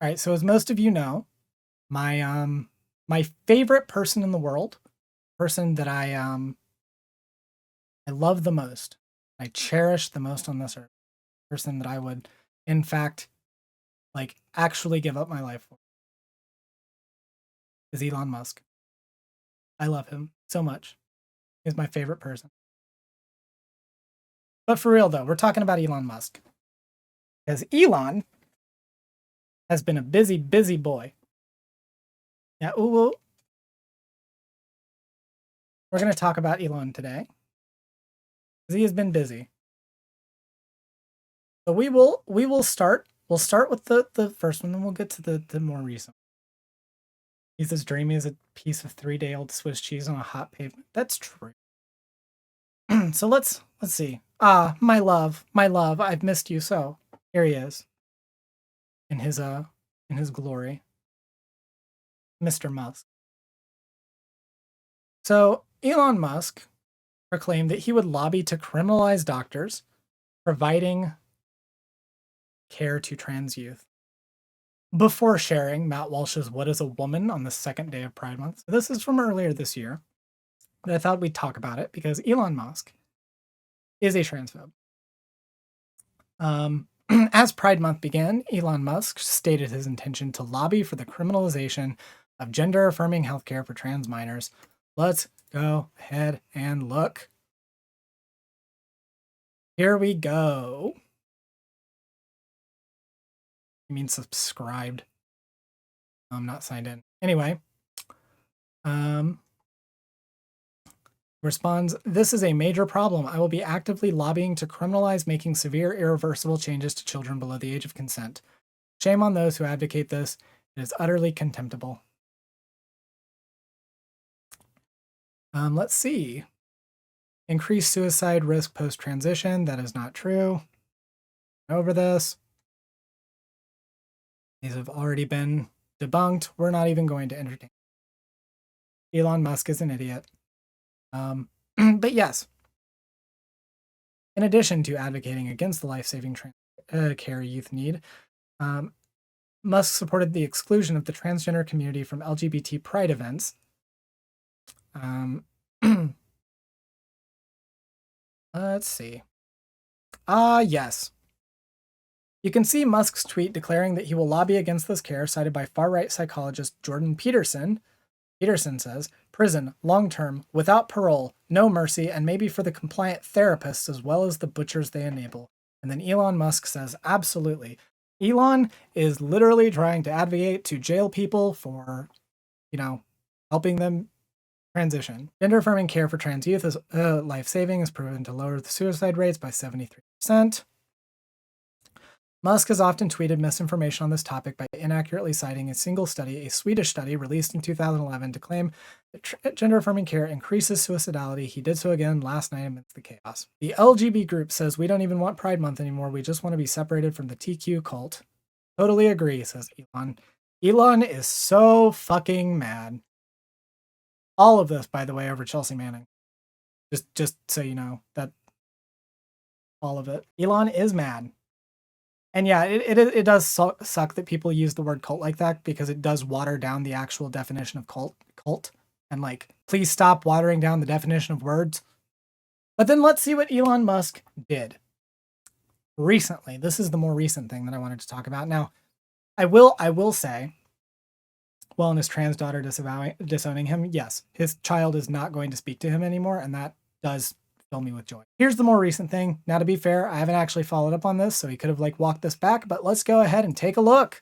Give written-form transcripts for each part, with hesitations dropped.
All right, so as most of you know, my favorite person in the world, person that I love the most, I cherish the most on this earth, person that I would, in fact, like actually give up my life for, is Elon Musk. I love him so much. He's my favorite person. But for real though, we're talking about Elon Musk because Elon has been a busy, busy boy. Yeah, we're going to talk about Elon today because he has been busy. So we will start. We'll start with the first one, then we'll get to the more recent. He's as dreamy as a piece of 3-day-old Swiss cheese on a hot pavement. That's true. So let's see. Ah, my love, I've missed you so. Here he is, in his glory, Mr. Musk. So Elon Musk proclaimed that he would lobby to criminalize doctors providing care to trans youth, before sharing Matt Walsh's "What is a Woman" on the second day of Pride Month. So this is from earlier this year, but I thought we'd talk about it because Elon Musk is a transphobe. As Pride Month began, Elon Musk stated his intention to lobby for the criminalization of gender-affirming healthcare for trans minors. Let's go ahead and look. Here we go. You mean subscribed? I'm not signed in. Anyway, responds, "This is a major problem. I will be actively lobbying to criminalize making severe, irreversible changes to children below the age of consent. Shame on those who advocate this. It is utterly contemptible." Let's see. Increased suicide risk post-transition. That is not true. Over this. These have already been debunked. We're not even going to entertain. Elon Musk is an idiot. But yes, in addition to advocating against the life-saving care youth need, Musk supported the exclusion of the transgender community from LGBT pride events. Let's see. Yes. You can see Musk's tweet declaring that he will lobby against this care, cited by far-right psychologist Jordan Peterson. Peterson says, "Prison, long-term, without parole, no mercy, and maybe for the compliant therapists as well as the butchers they enable." And then Elon Musk says, absolutely. Elon is literally trying to advocate to jail people for, helping them transition. Gender-affirming care for trans youth is life-saving, is proven to lower the suicide rates by 73%. Musk has often tweeted misinformation on this topic by inaccurately citing a single study, a Swedish study released in 2011, to claim that gender-affirming care increases suicidality. He did so again last night amidst the chaos. The LGB group says, "We don't even want Pride Month anymore. We just want to be separated from the TQ cult." Totally agree, says Elon. Elon is so fucking mad. All of this, by the way, over Chelsea Manning. Just so you know, that all of it. Elon is mad. And yeah, it does suck that people use the word cult like that, because it does water down the actual definition of cult. And please stop watering down the definition of words. But then let's see what Elon Musk did recently. This is the more recent thing that I wanted to talk about. Now, I will say, well, in his trans daughter disowning him, yes, his child is not going to speak to him anymore, and that does fill me with joy. Here's the more recent thing. Now, to be fair, I haven't actually followed up on this, so he could have walked this back, but let's go ahead and take a look.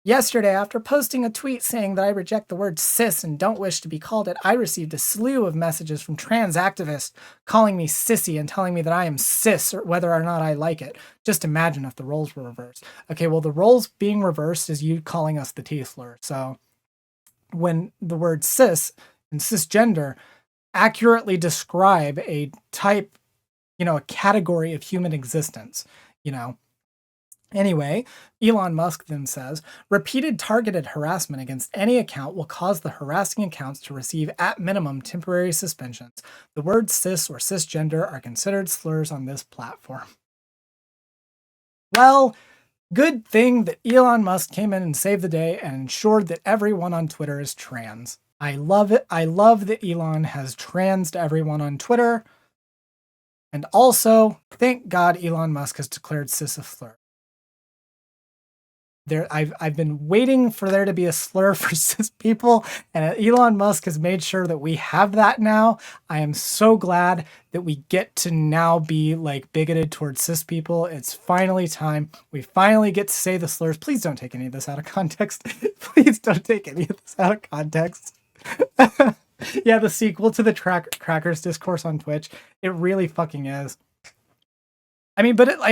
Yesterday, after posting a tweet saying that I reject the word cis and don't wish to be called it, I received a slew of messages from trans activists calling me sissy and telling me that I am cis, or whether or not I like it. Just imagine if the roles were reversed. Okay, well, the roles being reversed is you calling us the T slur. So when the word cis and cisgender accurately describe a type, a category of human existence, Anyway, Elon Musk then says, "Repeated targeted harassment against any account will cause the harassing accounts to receive, at minimum, temporary suspensions. The words cis or cisgender are considered slurs on this platform." Well, Good thing that Elon Musk came in and saved the day and ensured that everyone on Twitter is trans. I love it. I love that Elon has transed everyone on Twitter. And also, thank God Elon Musk has declared cis a slur. I've been waiting for there to be a slur for cis people, and Elon Musk has made sure that we have that now. I am so glad that we get to now be like bigoted towards cis people. It's finally time. We finally get to say the slurs. Please don't take any of this out of context. Please don't take any of this out of context. Yeah, the sequel to the Crackers discourse on Twitch. It really fucking is. I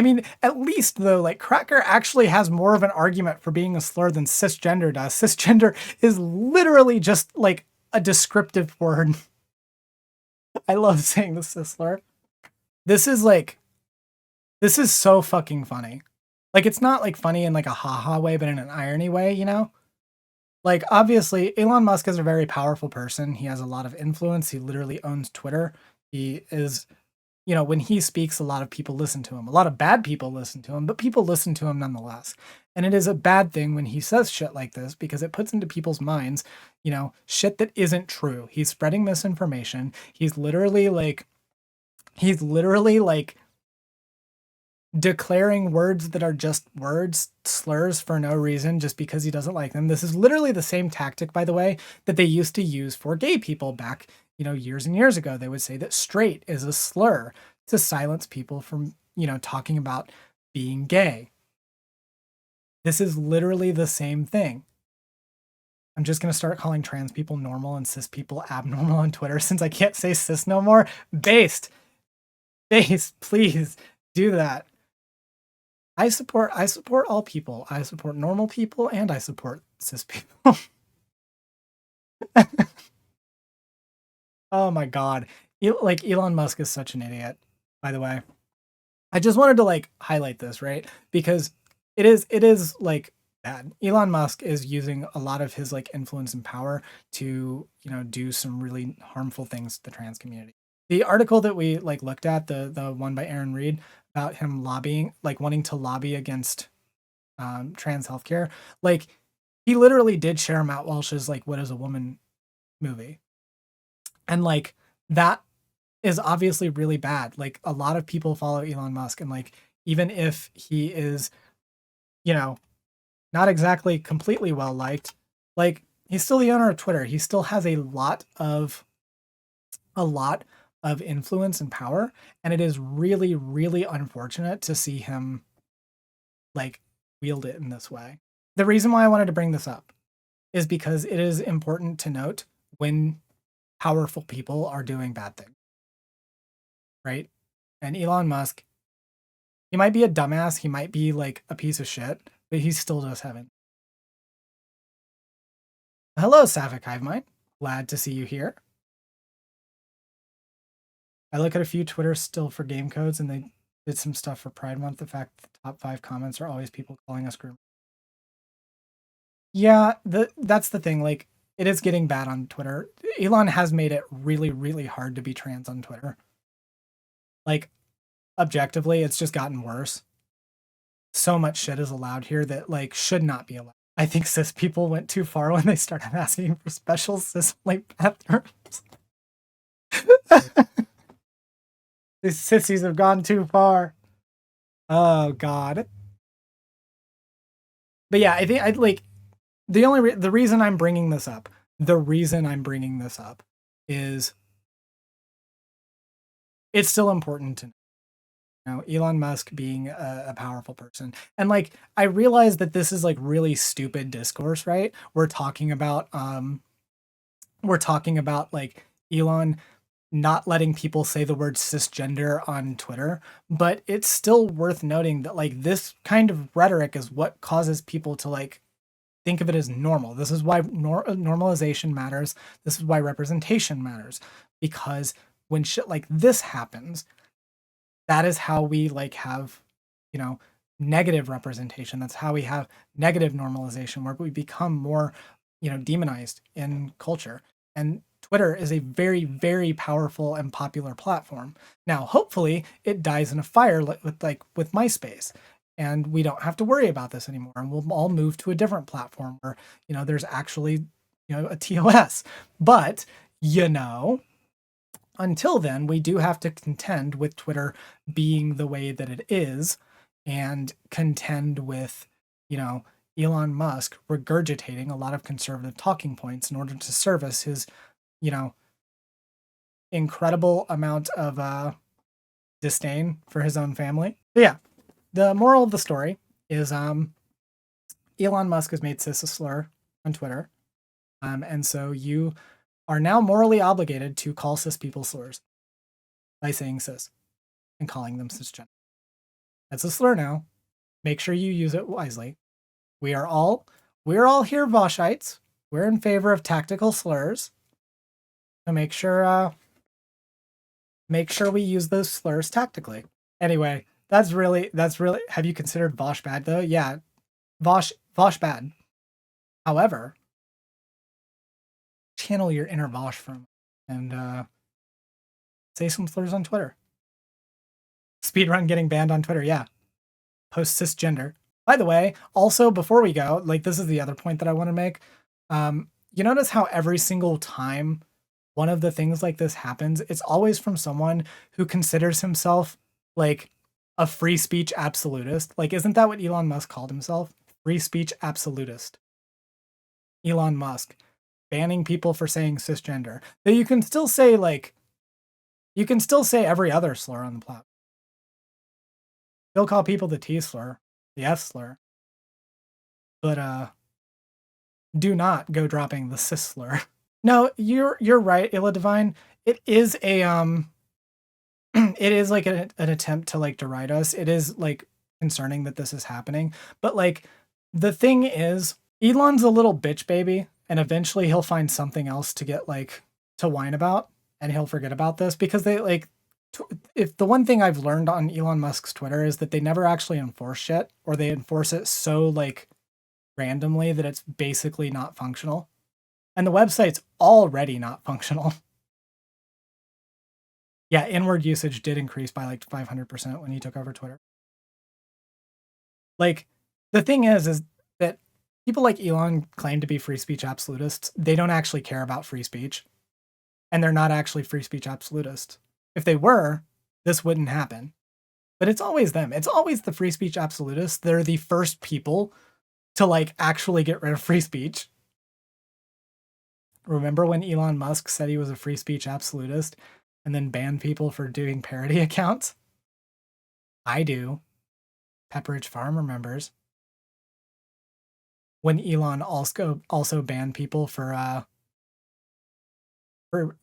mean, at least though, like Cracker actually has more of an argument for being a slur than cisgender does. Cisgender is literally just like a descriptive word. I love saying the cis slur. This is so fucking funny. Like, it's not like funny in like a haha way, but in an irony way, you know? Like, obviously, Elon Musk is a very powerful person. He has a lot of influence. He literally owns Twitter. He is, you know, when he speaks, a lot of people listen to him. A lot of bad people listen to him, but people listen to him nonetheless. And it is a bad thing when he says shit like this because it puts into people's minds, you know, shit that isn't true. He's spreading misinformation. He's literally like declaring words that are just words, slurs for no reason, just because he doesn't like them. This is literally the same tactic, by the way, that they used to use for gay people back, you know, years and years ago. They would say that straight is a slur to silence people from, you know, talking about being gay. This is literally the same thing. I'm just going to start calling trans people normal and cis people abnormal on Twitter since I can't say cis no more. Based, please do that. I support all people. I support normal people and I support cis people. Oh my God. Like, Elon Musk is such an idiot, by the way. I just wanted to like highlight this, right? Because it is like bad. Elon Musk is using a lot of his like influence and power to, you know, do some really harmful things to the trans community. The article that we like looked at, the one by Aaron Reed about him lobbying, like wanting to lobby against trans healthcare, like he literally did share Matt Walsh's like "What Is a Woman" movie, and like that is obviously really bad. Like, a lot of people follow Elon Musk, and like even if he is, you know, not exactly completely well liked, like he's still the owner of Twitter. He still has a lot of influence and power, and it is really, really unfortunate to see him like wield it in this way. The reason why I wanted to bring this up is because it is important to note when powerful people are doing bad things, right? And Elon Musk, he might be a dumbass, he might be like a piece of shit, but he still does have it. Hello, Sapphic Hivemind. Glad to see you here. I look at a few Twitter still for game codes, and they did some stuff for Pride Month. The fact that the top 5 comments are always people calling us group. Yeah, that's the thing. Like, it is getting bad on Twitter. Elon has made it really, really hard to be trans on Twitter. Like, objectively, it's just gotten worse. So much shit is allowed here that like should not be allowed. I think cis people went too far when they started asking for special cis-like bathrooms. These sissies have gone too far. Oh God. But yeah, I think I'd like the reason I'm bringing this up. The reason I'm bringing this up is it's still important to know Elon Musk being a powerful person. And like, I realize that this is like really stupid discourse, right? We're talking about like Elon not letting people say the word cisgender on Twitter, but it's still worth noting that like this kind of rhetoric is what causes people to like think of it as normal. This is why normalization matters. This is why representation matters, because when shit like this happens, that is how we like have, you know, negative representation. That's how we have negative normalization, where we become more, you know, demonized in culture. And Twitter is a very, very powerful and popular platform. Now, hopefully, it dies in a fire with MySpace. and we don't have to worry about this anymore. And we'll all move to a different platform where, there's actually, a TOS. But, until then, we do have to contend with Twitter being the way that it is, and contend with, Elon Musk regurgitating a lot of conservative talking points in order to service his, incredible amount of disdain for his own family. But yeah, the moral of the story is Elon Musk has made cis a slur on Twitter. And so you are now morally obligated to call cis people slurs by saying cis and calling them cisgender. That's a slur now. Make sure you use it wisely. We're all here Voshites. We're in favor of tactical slurs. So make sure we use those slurs tactically. Anyway, that's really, have you considered Vosh bad though? Yeah, Vosh bad. However, channel your inner Vosh from and say some slurs on Twitter. Speedrun getting banned on Twitter, yeah. Post cisgender. By the way, also before we go, this is the other point that I want to make. You notice how every single time one of the things like this happens, it's always from someone who considers himself a free speech absolutist. Isn't that what Elon Musk called himself? Free speech absolutist. Elon Musk banning people for saying cisgender. But you can still say every other slur on the platform. He'll call people the T slur, the F slur. But do not go dropping the cis slur. No, you're right, Illa Divine. It is a it is an attempt to deride us. It is concerning that this is happening. But the thing is, Elon's a little bitch baby, and eventually he'll find something else to get to whine about, and he'll forget about this because they if the one thing I've learned on Elon Musk's Twitter is that they never actually enforce shit, or they enforce it so randomly that it's basically not functional. And the website's already not functional. Yeah, inward usage did increase by 500% when he took over Twitter. The thing is that people like Elon claim to be free speech absolutists. They don't actually care about free speech. And they're not actually free speech absolutists. If they were, this wouldn't happen. But it's always them. It's always the free speech absolutists. They're the first people to actually get rid of free speech. Remember when Elon Musk said he was a free speech absolutist and then banned people for doing parody accounts? I do. Pepperidge Farm remembers. When Elon also banned people for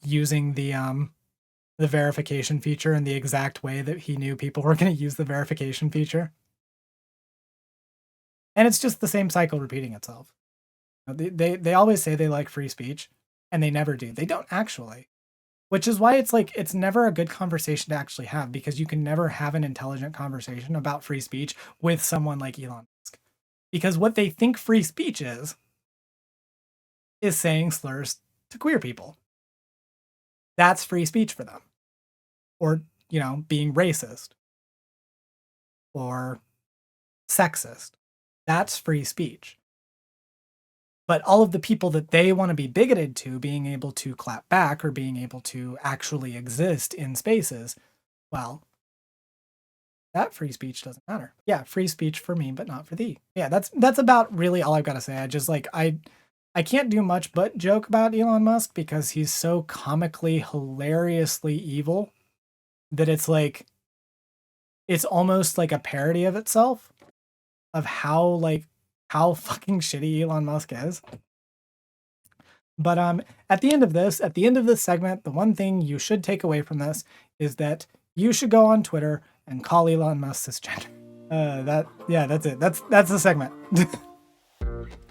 using the verification feature in the exact way that he knew people were going to use the verification feature. And it's just the same cycle repeating itself. They always say they like free speech, and they never do. They don't actually. Which is why it's never a good conversation to actually have, because you can never have an intelligent conversation about free speech with someone like Elon Musk. Because what they think free speech is saying slurs to queer people. That's free speech for them. Or, being racist. Or sexist. That's free speech. But all of the people that they want to be bigoted to being able to clap back or being able to actually exist in spaces, well, that free speech doesn't matter. Yeah, free speech for me, but not for thee. Yeah, that's about really all I've got to say. I just I can't do much but joke about Elon Musk because he's so comically, hilariously evil that it's almost like a parody of itself, of how fucking shitty Elon Musk is. But at the end of this segment, the one thing you should take away from this is that you should go on Twitter and call Elon Musk cisgender. That's it. That's the segment.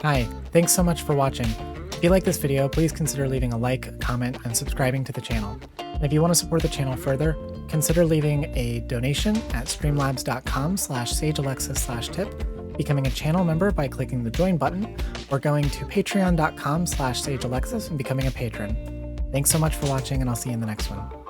Hi, thanks so much for watching. If you like this video, please consider leaving a like, comment, and subscribing to the channel. And if you want to support the channel further, consider leaving a donation at streamlabs.com/sagealexis/tip, becoming a channel member by clicking the join button, or going to patreon.com/sagealexis and becoming a patron. Thanks so much for watching, and I'll see you in the next one.